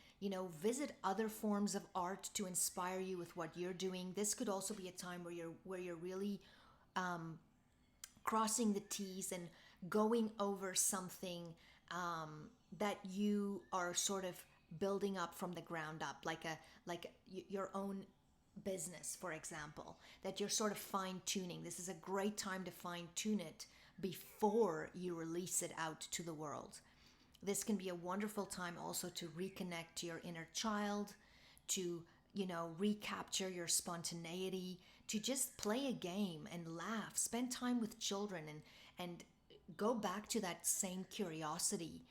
visit other forms of art to inspire you with what you're doing. This could also be a time where you're really crossing the T's and going over something that you are sort of building up from the ground up, like your own business, for example, that you're sort of fine-tuning. This is a great time to fine-tune it before you release it out to the world. This can be a wonderful time also to reconnect to your inner child, to recapture your spontaneity, to just play a game and laugh, spend time with children, and go back to that same curiosity.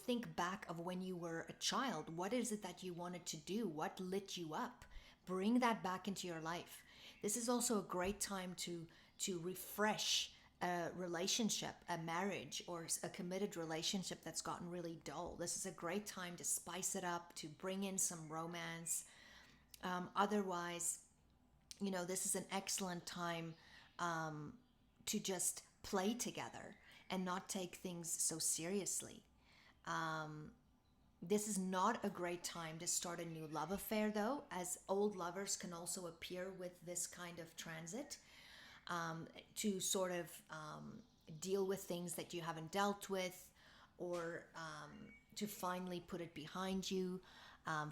Think back of when you were a child. What is it that you wanted to do? What lit you up? Bring that back into your life. This is also a great time to refresh a relationship, a marriage, or a committed relationship that's gotten really dull. This is a great time to spice it up, to bring in some romance. Otherwise, this is an excellent time to just play together and not take things so seriously. This is not a great time to start a new love affair, though, as old lovers can also appear with this kind of transit, to sort of deal with things that you haven't dealt with, or to finally put it behind you.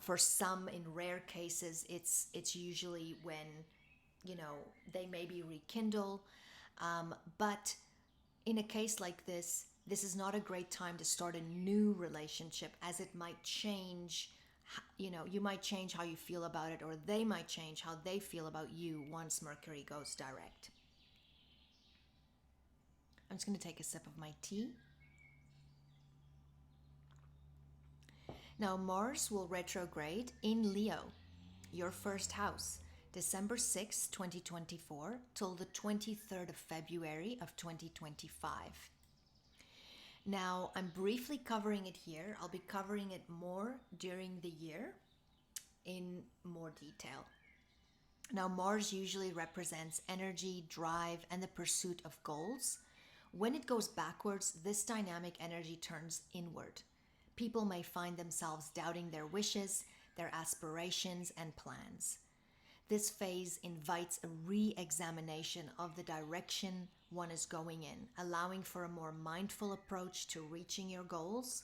For some, in rare cases, it's usually when they maybe rekindle. But in a case like this, this is not a great time to start a new relationship, as it might change. You might change how you feel about it, or they might change how they feel about you once Mercury goes direct. I'm just going to take a sip of my tea. Now, Mars will retrograde in Leo, your 1st house, December 6, 2024, till the 23rd of February of 2025. Now, I'm briefly covering it here. I'll be covering it more during the year in more detail. Now, Mars usually represents energy, drive, and the pursuit of goals. When it goes backwards, this dynamic energy turns inward. People may find themselves doubting their wishes, their aspirations, and plans. This phase invites a re-examination of the direction one is going in, allowing for a more mindful approach to reaching your goals.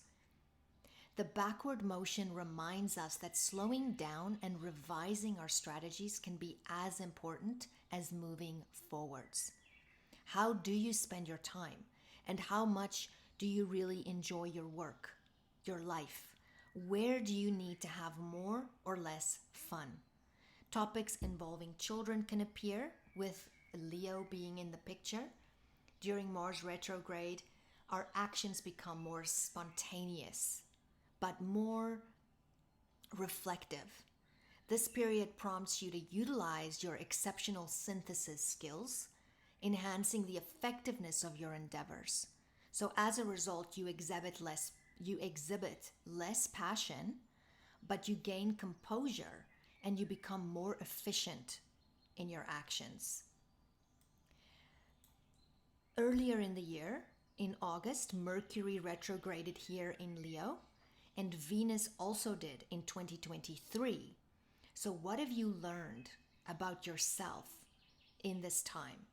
The backward motion reminds us that slowing down and revising our strategies can be as important as moving forwards. How do you spend your time? And how much do you really enjoy your work, your life? Where do you need to have more or less fun? Topics involving children can appear, with Leo being in the picture. During Mars retrograde, our actions become more spontaneous, but more reflective. This period prompts you to utilize your exceptional synthesis skills, enhancing the effectiveness of your endeavors. So as a result, you exhibit less passion, but you gain composure and you become more efficient in your actions. Earlier in the year, in August, Mercury retrograded here in Leo, and Venus also did in 2023. So what have you learned about yourself in this time?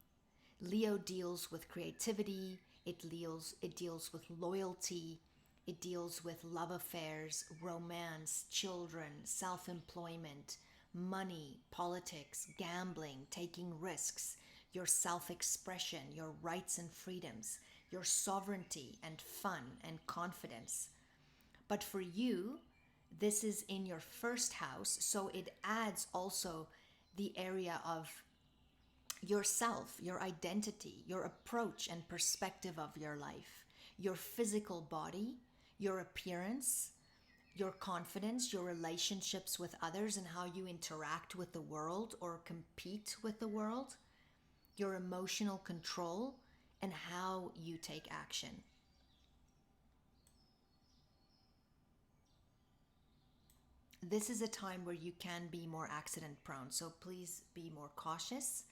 Leo deals with creativity, it deals with loyalty, It deals with love affairs, romance, children, self-employment, money, politics, gambling, taking risks, your self-expression, your rights and freedoms, your sovereignty and fun and confidence. But for you, this is in your first house, so it adds also the area of yourself, your identity, your approach and perspective of your life, your physical body, your appearance, your confidence, your relationships with others and how you interact with the world or compete with the world, your emotional control, and how you take action. This is a time where you can be more accident prone, so please be more cautious.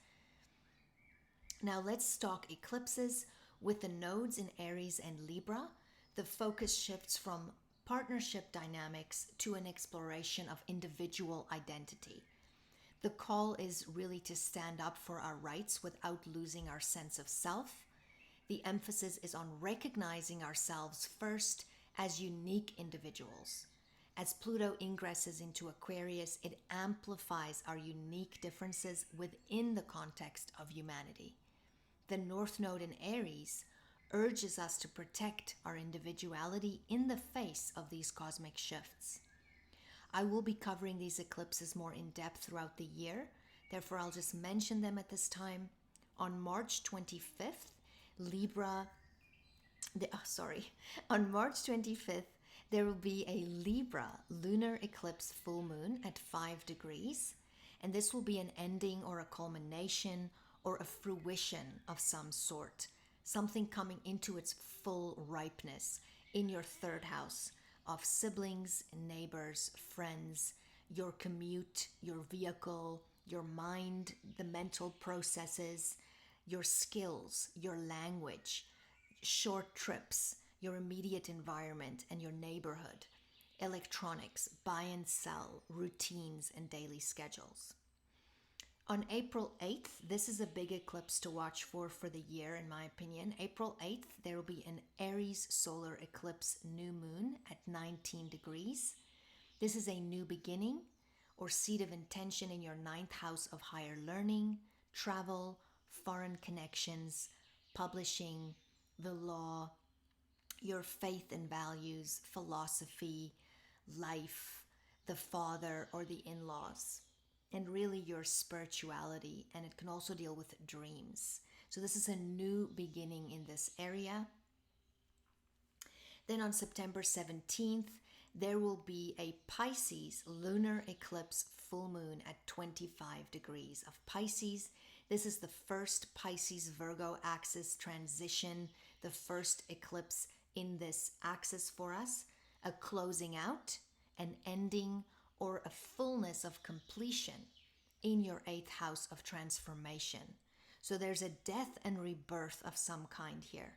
Now let's talk eclipses. With the nodes in Aries and Libra, the focus shifts from partnership dynamics to an exploration of individual identity. The call is really to stand up for our rights without losing our sense of self. The emphasis is on recognizing ourselves first as unique individuals. As Pluto ingresses into Aquarius, it amplifies our unique differences within the context of humanity. The North Node in Aries urges us to protect our individuality in the face of these cosmic shifts. I will be covering these eclipses more in depth throughout the year, therefore I'll just mention them at this time. On March 25th, on March 25th, there will be a Libra Lunar Eclipse full moon at 5 degrees, and this will be an ending or a culmination or a fruition of some sort, something coming into its full ripeness in your third house of siblings, neighbors, friends, your commute, your vehicle, your mind, the mental processes, your skills, your language, short trips, your immediate environment and your neighborhood, electronics, buy and sell, routines, and daily schedules. On April 8th, this is a big eclipse to watch for the year, in my opinion. April 8th, there will be an Aries Solar Eclipse new moon at 19 degrees. This is a new beginning or seed of intention in your ninth house of higher learning, travel, foreign connections, publishing, the law, your faith and values, philosophy, life, the father or the in-laws, and really your spirituality. And it can also deal with dreams. So this is a new beginning in this area. Then on September 17th, there will be a Pisces lunar eclipse full moon at 25 degrees of Pisces. This is the first Pisces Virgo axis transition, the first eclipse in this axis for us, a closing out, an ending, or a fullness of completion in your eighth house of transformation. So there's a death and rebirth of some kind here.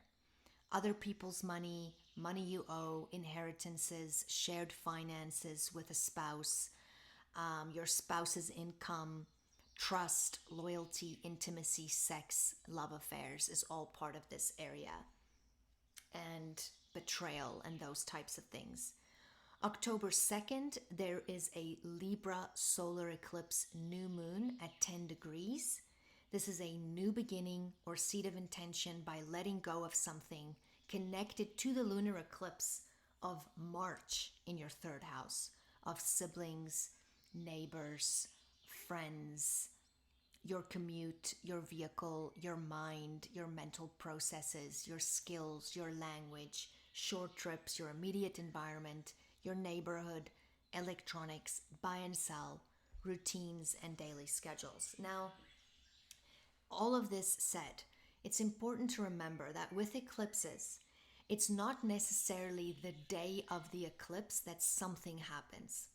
Other people's money, money you owe, inheritances, shared finances with a spouse, your spouse's income, trust, loyalty, intimacy, sex, love affairs is all part of this area. And betrayal and those types of things. October 2nd, there is a Libra solar eclipse new moon at 10 degrees. This is a new beginning or seed of intention by letting go of something connected to the lunar eclipse of March in your third house, of siblings, neighbors, friends, your commute, your vehicle, your mind, your mental processes, your skills, your language, short trips, your immediate environment, your neighborhood, electronics, buy and sell, routines, and daily schedules. Now, all of this said, it's important to remember that with eclipses, it's not necessarily the day of the eclipse that something happens.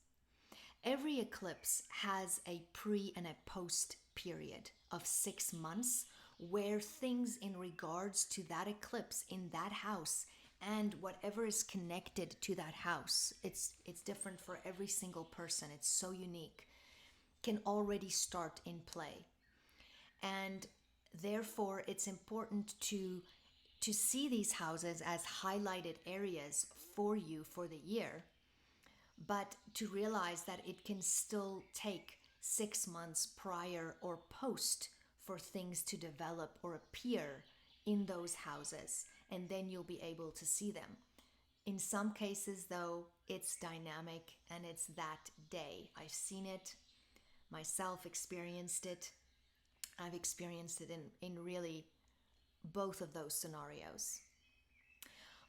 Every eclipse has a pre and a post period of 6 months where things in regards to that eclipse in that house and whatever is connected to that house, it's different for every single person, it's so unique, can already start in play. And therefore it's important to to see these houses as highlighted areas for you for the year, but to realize that it can still take 6 months prior or post for things to develop or appear in those houses, and then you'll be able to see them. In some cases, though, it's dynamic and it's that day. I've seen it myself, experienced it. I've experienced it in really both of those scenarios.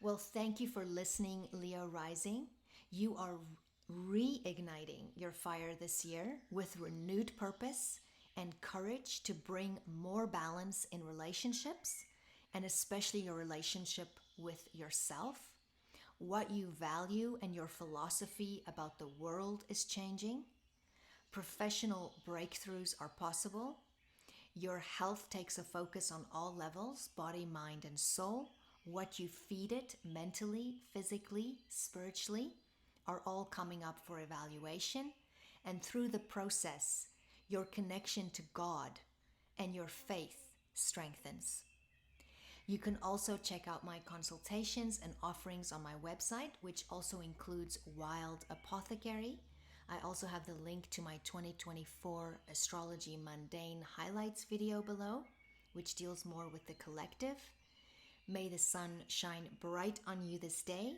Well, thank you for listening, Leo Rising. You are reigniting your fire this year with renewed purpose and courage to bring more balance in relationships, and especially your relationship with yourself. What you value and your philosophy about the world is changing. Professional breakthroughs are possible. Your health takes a focus on all levels, body, mind, and soul. What you feed it mentally, physically, spiritually are all coming up for evaluation. And through the process, your connection to God and your faith strengthens. You can also check out my consultations and offerings on my website, which also includes Wild Apothecary. I also have the link to my 2024 Astrology Mundane Highlights video below, which deals more with the collective. May the sun shine bright on you this day.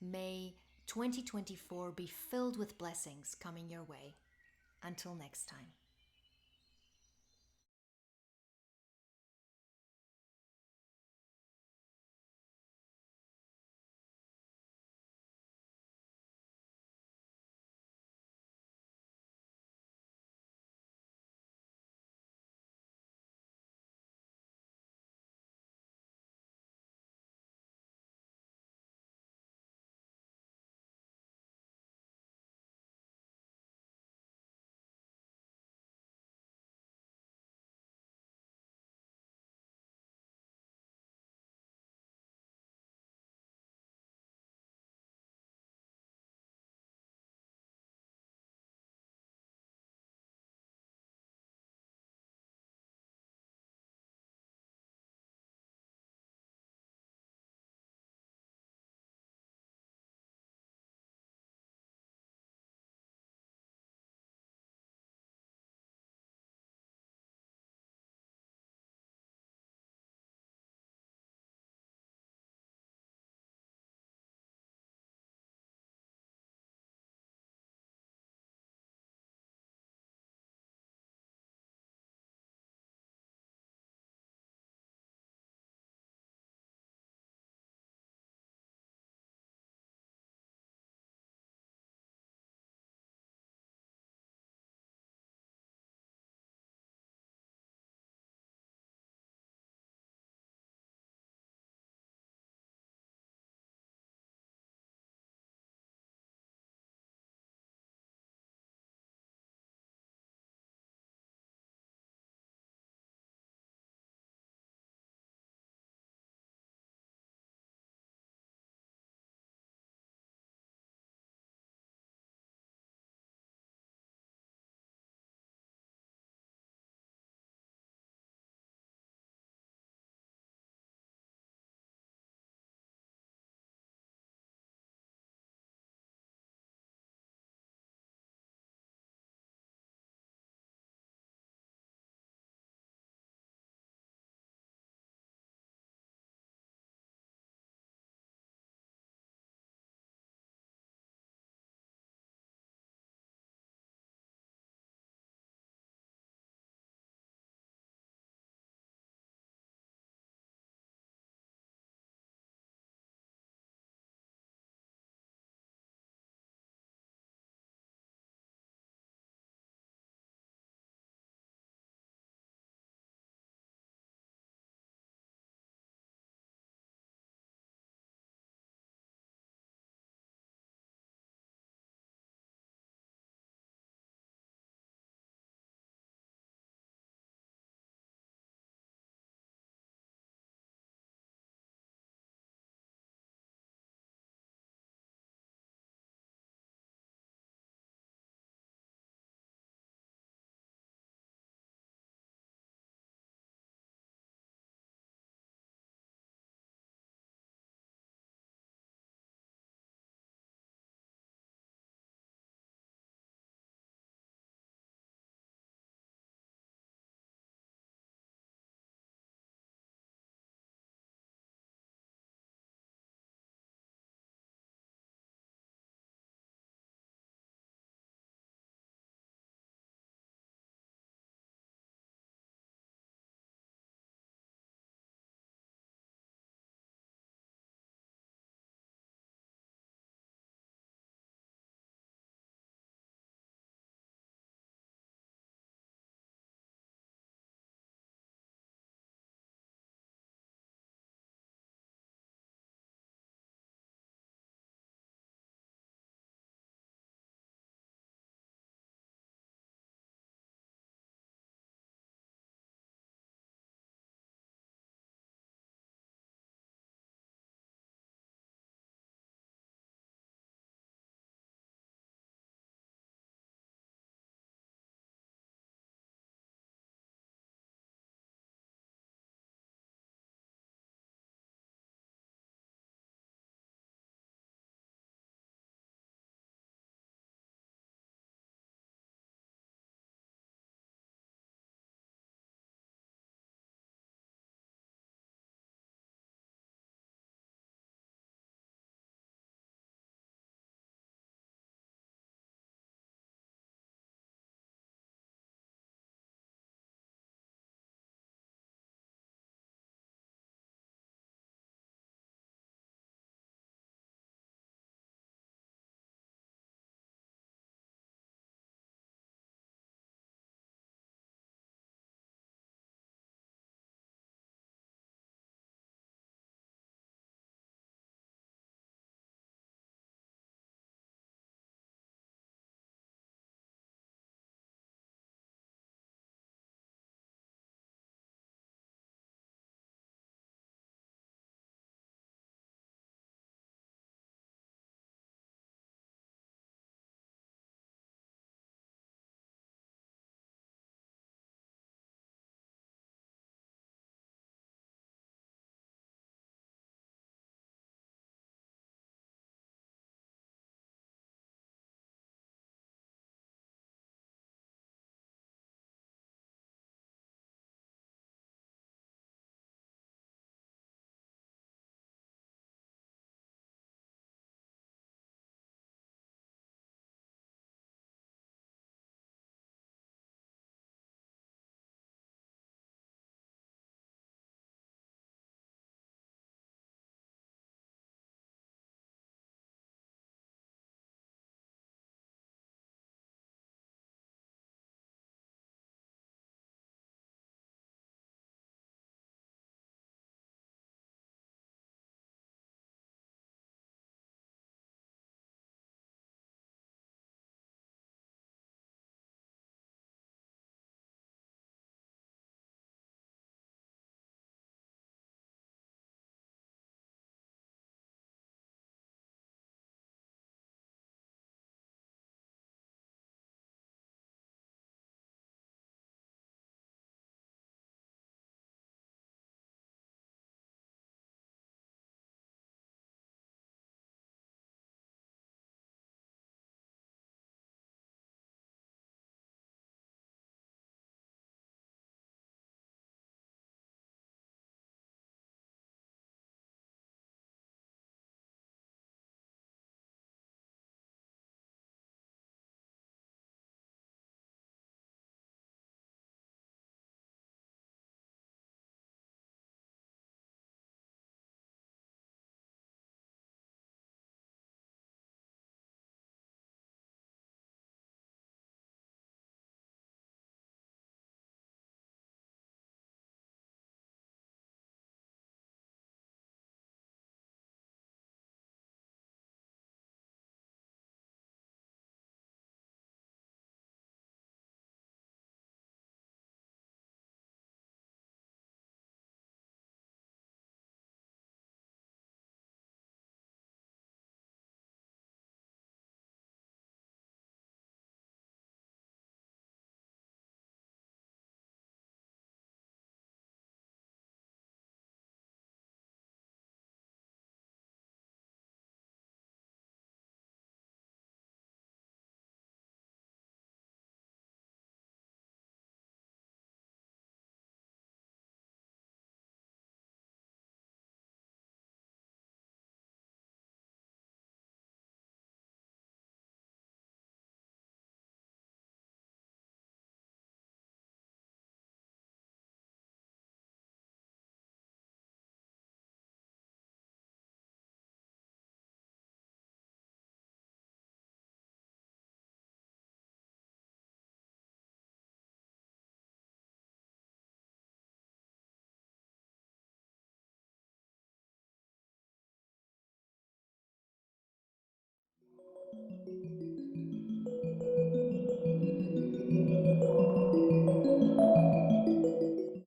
May 2024 be filled with blessings coming your way. Until next time.